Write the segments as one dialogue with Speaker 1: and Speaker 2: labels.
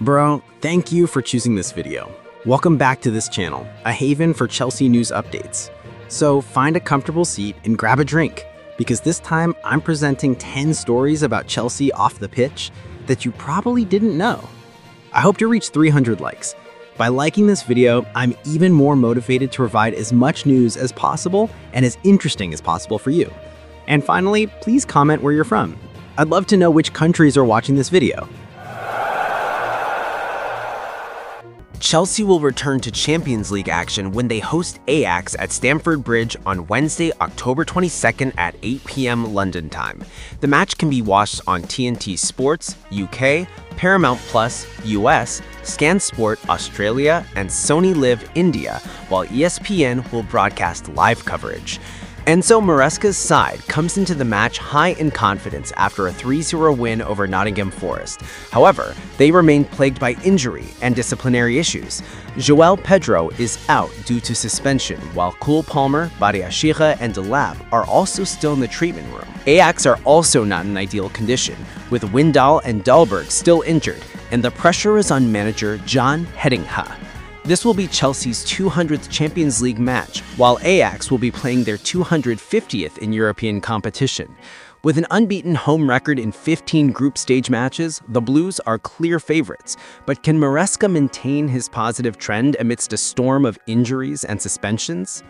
Speaker 1: Bro, thank you for choosing this video. Welcome back to this channel, a haven for Chelsea news updates. So find a comfortable seat and grab a drink, because this time I'm presenting 10 stories about Chelsea off the pitch that you probably didn't know. I hope to reach 300 likes. By liking this video, I'm even more motivated to provide as much news as possible and as interesting as possible for you. And finally, please comment where you're from. I'd love to know which countries are watching this video.
Speaker 2: Chelsea will return to Champions League action when they host AJAX at Stamford Bridge on Wednesday, October 22nd at 8 p.m. London time. The match can be watched on TNT Sports, UK, Paramount Plus, US, Scan Sport, Australia, and Sony Live, India, while ESPN will broadcast live coverage. Enzo Maresca's side comes into the match high in confidence after a 3-0 win over Nottingham Forest. However, they remain plagued by injury and disciplinary issues. João Pedro is out due to suspension, while Cole Palmer, Badiashile, and Delap are also still in the treatment room. AJAX are also not in ideal condition, with Wijndal and Dahlberg still injured, and the pressure is on manager John Hedinga. This will be Chelsea's 200th Champions League match, while AJAX will be playing their 250th in European competition. With an unbeaten home record in 15 group stage matches, the Blues are clear favorites. But can Maresca maintain his positive trend amidst a storm of injuries and suspensions?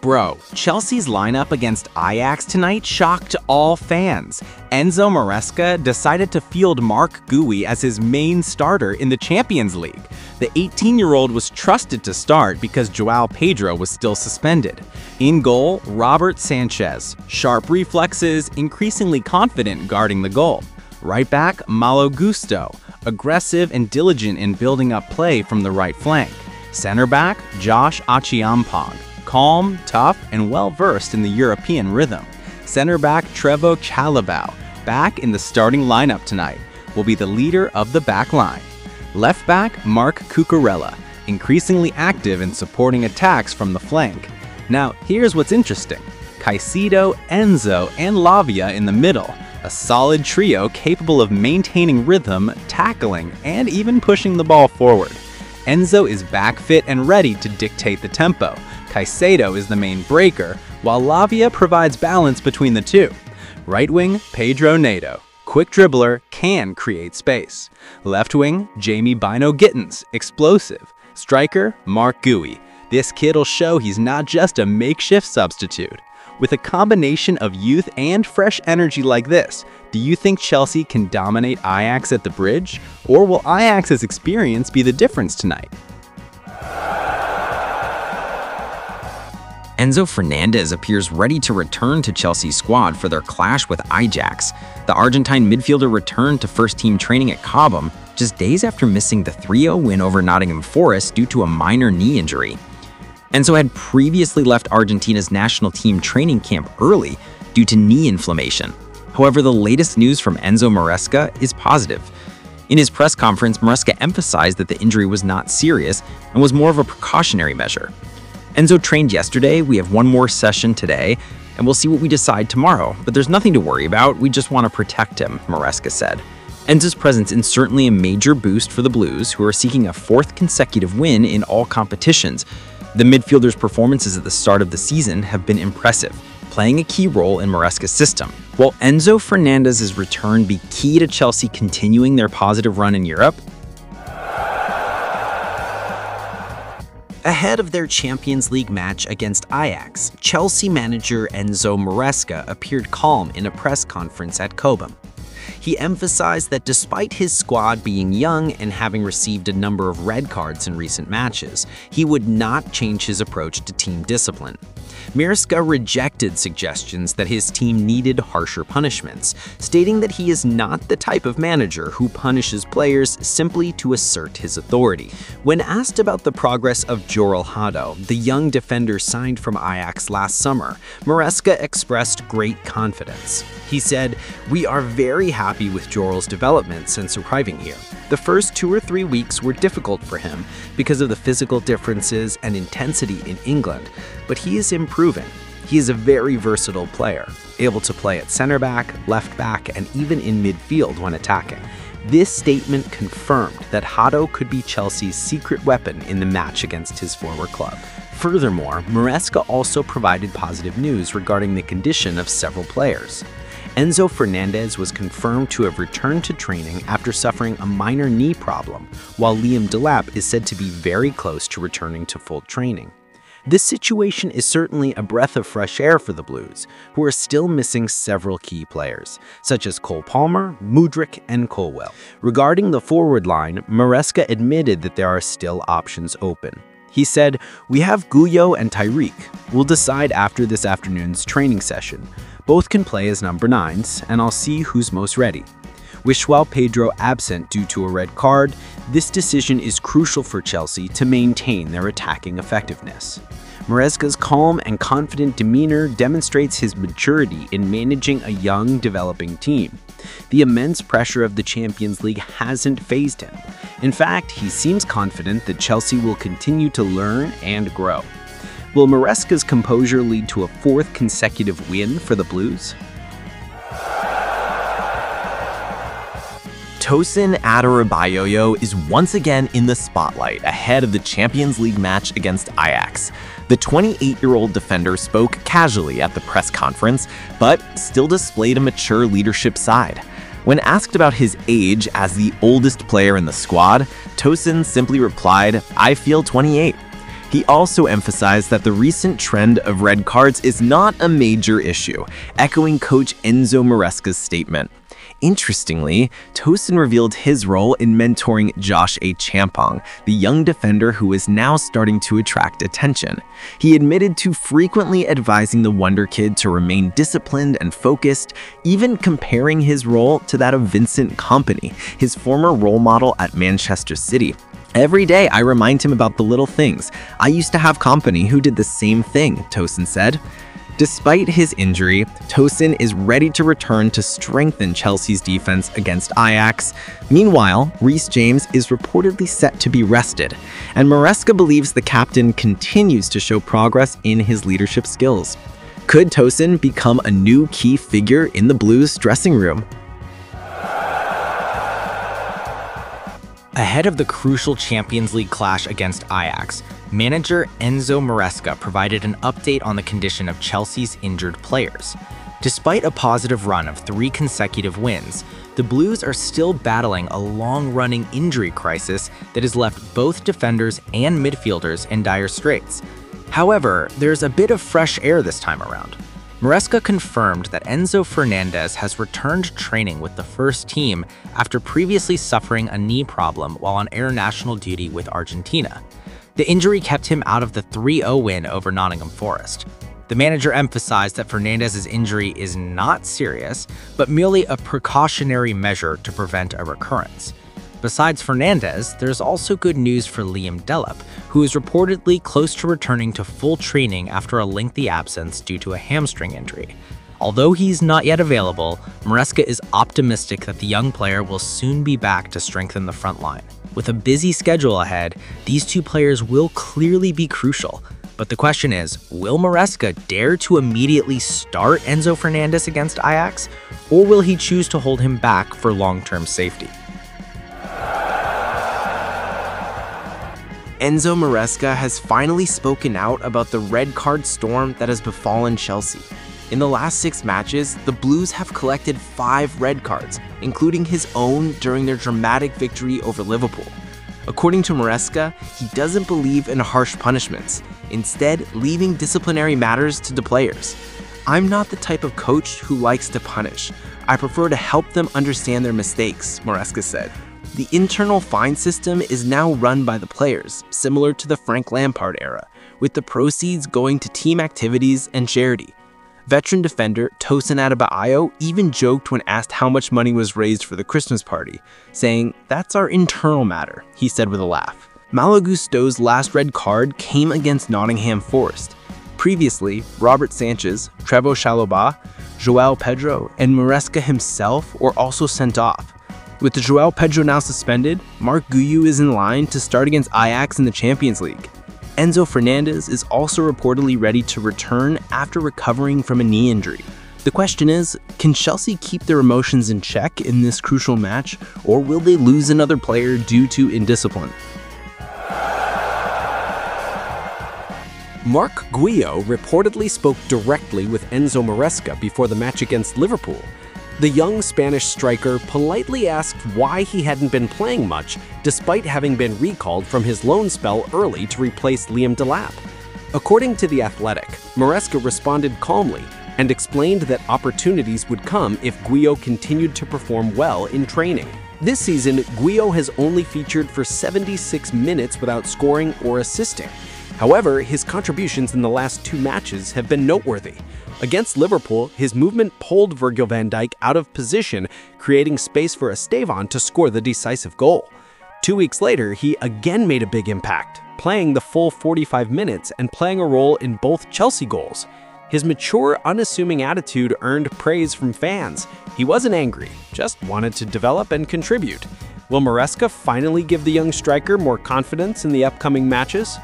Speaker 3: Bro, Chelsea's lineup against AJAX tonight shocked all fans. Enzo Maresca decided to field Marc GUIU as his main starter in the Champions League. The 18-year-old was trusted to start because João Pedro was still suspended. In goal, Robert Sanchez, sharp reflexes, increasingly confident guarding the goal. Right back, Malo Gusto, aggressive and diligent in building up play from the right flank. Center back, Josh Achiampong, calm, tough, and well-versed in the European rhythm. Center back Trevoh Chalobah, back in the starting lineup tonight, will be the leader of the back line. Left back Marc Cucurella, increasingly active in supporting attacks from the flank. Now, here's what's interesting. Caicedo, Enzo, and Lavia in the middle, a solid trio capable of maintaining rhythm, tackling, and even pushing the ball forward. Enzo is back fit and ready to dictate the tempo. Caicedo is the main breaker, while Lavia provides balance between the two. Right wing, Pedro Neto, quick dribbler, can create space. Left wing, Jamie Bino Gittens, explosive. Striker, Marc GUIU. This kid'll show he's not just a makeshift substitute. With a combination of youth and fresh energy like this, do you think Chelsea can dominate AJAX at the Bridge? Or will AJAX's experience be the difference tonight?
Speaker 4: Enzo Fernandez appears ready to return to Chelsea's squad for their clash with AJAX. The Argentine midfielder returned to first-team training at Cobham just days after missing the 3-0 win over Nottingham Forest due to a minor knee injury. Enzo had previously left Argentina's national team training camp early due to knee inflammation. However, the latest news from Enzo Maresca is positive. In his press conference, Maresca emphasized that the injury was not serious and was more of a precautionary measure. Enzo trained yesterday, we have one more session today, and we'll see what we decide tomorrow, but there's nothing to worry about, we just want to protect him, Maresca said. Enzo's presence is certainly a major boost for the Blues, who are seeking a 4th consecutive win in all competitions. The midfielder's performances at the start of the season have been impressive, playing a key role in Maresca's system. Will Enzo Fernandez's return be key to Chelsea continuing their positive run in Europe?
Speaker 2: Ahead of their Champions League match against AJAX, Chelsea manager Enzo Maresca appeared calm in a press conference at Cobham. He emphasized that despite his squad being young and having received a number of red cards in recent matches, he would not change his approach to team discipline. Maresca rejected suggestions that his team needed harsher punishments, stating that he is not the type of manager who punishes players simply to assert his authority. When asked about the progress of Joral Hado, the young defender signed from AJAX last summer, Maresca expressed great confidence. He said, "We are very happy with Joral's development since arriving here. The first 2 or 3 weeks were difficult for him because of the physical differences and intensity in England, but he is improving. He is a very versatile player. able to play at center back, left back, and even in midfield when attacking. This statement confirmed that Hato could be Chelsea's secret weapon in the match against his former club. Furthermore, Maresca also provided positive news regarding the condition of several players. Enzo Fernandez was confirmed to have returned to training after suffering a minor knee problem, while Liam Delap is said to be very close to returning to full training. This situation is certainly a breath of fresh air for the Blues, who are still missing several key players, such as Cole Palmer, Mudryk, and Colwell. Regarding the forward line, Maresca admitted that there are still options open. He said, "We have GUIU and Tyreek. We'll decide after this afternoon's training session. Both can play as number 9s, and I'll see who's most ready. With João Pedro absent due to a red card, this decision is crucial for Chelsea to maintain their attacking effectiveness." Maresca's calm and confident demeanor demonstrates his maturity in managing a young, developing team. The immense pressure of the Champions League hasn't fazed him. In fact, he seems confident that Chelsea will continue to learn and grow. Will Maresca's composure lead to a 4th consecutive win for the Blues?
Speaker 3: Tosin Adarabioyo is once again in the spotlight ahead of the Champions League match against Ajax. The 28-year-old defender spoke casually at the press conference, but still displayed a mature leadership side. When asked about his age as the oldest player in the squad, Tosin simply replied, "I feel 28." He also emphasized that the recent trend of red cards is not a major issue, echoing coach Enzo Maresca's statement. Interestingly, Tosin revealed his role in mentoring Josh A. Champong, the young defender who is now starting to attract attention. He admitted to frequently advising the Wonder Kid to remain disciplined and focused, even comparing his role to that of Vincent Kompany, his former role model at Manchester City. "Every day I remind him about the little things. I used to have Kompany who did the same thing," Tosin said. Despite his injury, Tosin is ready to return to strengthen Chelsea's defense against Ajax. Meanwhile, Reece James is reportedly set to be rested, and Maresca believes the captain continues to show progress in his leadership skills. Could Tosin become a new key figure in the Blues dressing room?
Speaker 1: Ahead of the crucial Champions League clash against Ajax, manager Enzo Maresca provided an update on the condition of Chelsea's injured players. Despite a positive run of 3 consecutive wins, the Blues are still battling a long-running injury crisis that has left both defenders and midfielders in dire straits. However, there's a bit of fresh air this time around. Maresca confirmed that Enzo Fernandez has returned to training with the first team after previously suffering a knee problem while on air national duty with Argentina. The injury kept him out of the 3-0 win over Nottingham Forest. The manager emphasized that Fernandez's injury is not serious, but merely a precautionary measure to prevent a recurrence. Besides Fernandez, there's also good news for Liam Delap, who is reportedly close to returning to full training after a lengthy absence due to a hamstring injury. Although he's not yet available, Maresca is optimistic that the young player will soon be back to strengthen the front line. With a busy schedule ahead, these 2 players will clearly be crucial. But the question is, will Maresca dare to immediately start Enzo Fernandez against Ajax, or will he choose to hold him back for long-term safety?
Speaker 2: Enzo Maresca has finally spoken out about the red card storm that has befallen Chelsea. In the last 6 matches, the Blues have collected 5 red cards, including his own during their dramatic victory over Liverpool. According to Maresca, he doesn't believe in harsh punishments, instead leaving disciplinary matters to the players. "I'm not the type of coach who likes to punish. I prefer to help them understand their mistakes," Maresca said. The internal fine system is now run by the players, similar to the Frank Lampard era, with the proceeds going to team activities and charity. Veteran defender Tosin Adarabioyo even joked when asked how much money was raised for the Christmas party, saying, "That's our internal matter," he said with a laugh. Malo Gusto's last red card came against Nottingham Forest. Previously, Robert Sanchez, Trevoh Chalobah, João Pedro, and Maresca himself were also sent off. With the João Pedro now suspended, Marc GUIU is in line to start against Ajax in the Champions League. Enzo Fernandez is also reportedly ready to return after recovering from a knee injury.
Speaker 5: The question is, can Chelsea keep their emotions in check in this crucial match, or will they lose another player due to indiscipline?
Speaker 6: Marc GUIU reportedly spoke directly with Enzo Maresca before the match against Liverpool. The young Spanish striker politely asked why he hadn't been playing much despite having been recalled from his loan spell early to replace Liam Delap. According to The Athletic, Maresca responded calmly and explained that opportunities would come if GUIU continued to perform well in training. This season, GUIU has only featured for 76 minutes without scoring or assisting. However, his contributions in the last 2 matches have been noteworthy. Against Liverpool, his movement pulled Virgil van Dijk out of position, creating space for Esteban to score the decisive goal. 2 weeks later, he again made a big impact, playing the full 45 minutes and playing a role in both Chelsea goals. His mature, unassuming attitude earned praise from fans. He wasn't angry, just wanted to develop and contribute. Will Maresca finally give the young striker more confidence in the upcoming matches?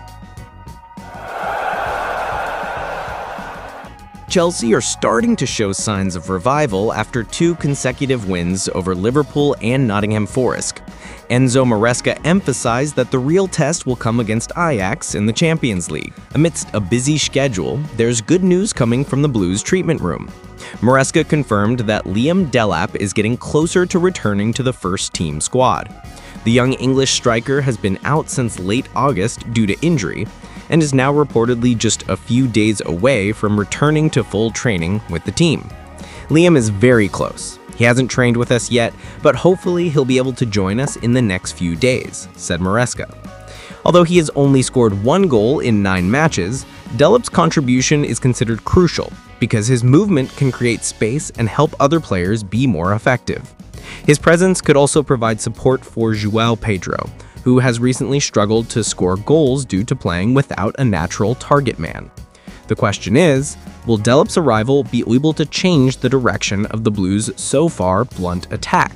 Speaker 3: Chelsea are starting to show signs of revival after 2 consecutive wins over Liverpool and Nottingham Forest. Enzo Maresca emphasized that the real test will come against Ajax in the Champions League. Amidst a busy schedule, there's good news coming from the Blues treatment room. Maresca confirmed that Liam Delap is getting closer to returning to the first-team squad. The young English striker has been out since late August due to injury, and is now reportedly just a few days away from returning to full training with the team. Liam is very close. He hasn't trained with us yet, but hopefully he'll be able to join us in the next few days, said Maresca. Although he has only scored 1 goal in 9 matches, Delap's contribution is considered crucial because his movement can create space and help other players be more effective. His presence could also provide support for João Pedro, who has recently struggled to score goals due to playing without a natural target man. The question is, will Delap's arrival be able to change the direction of the Blues' so far blunt attack?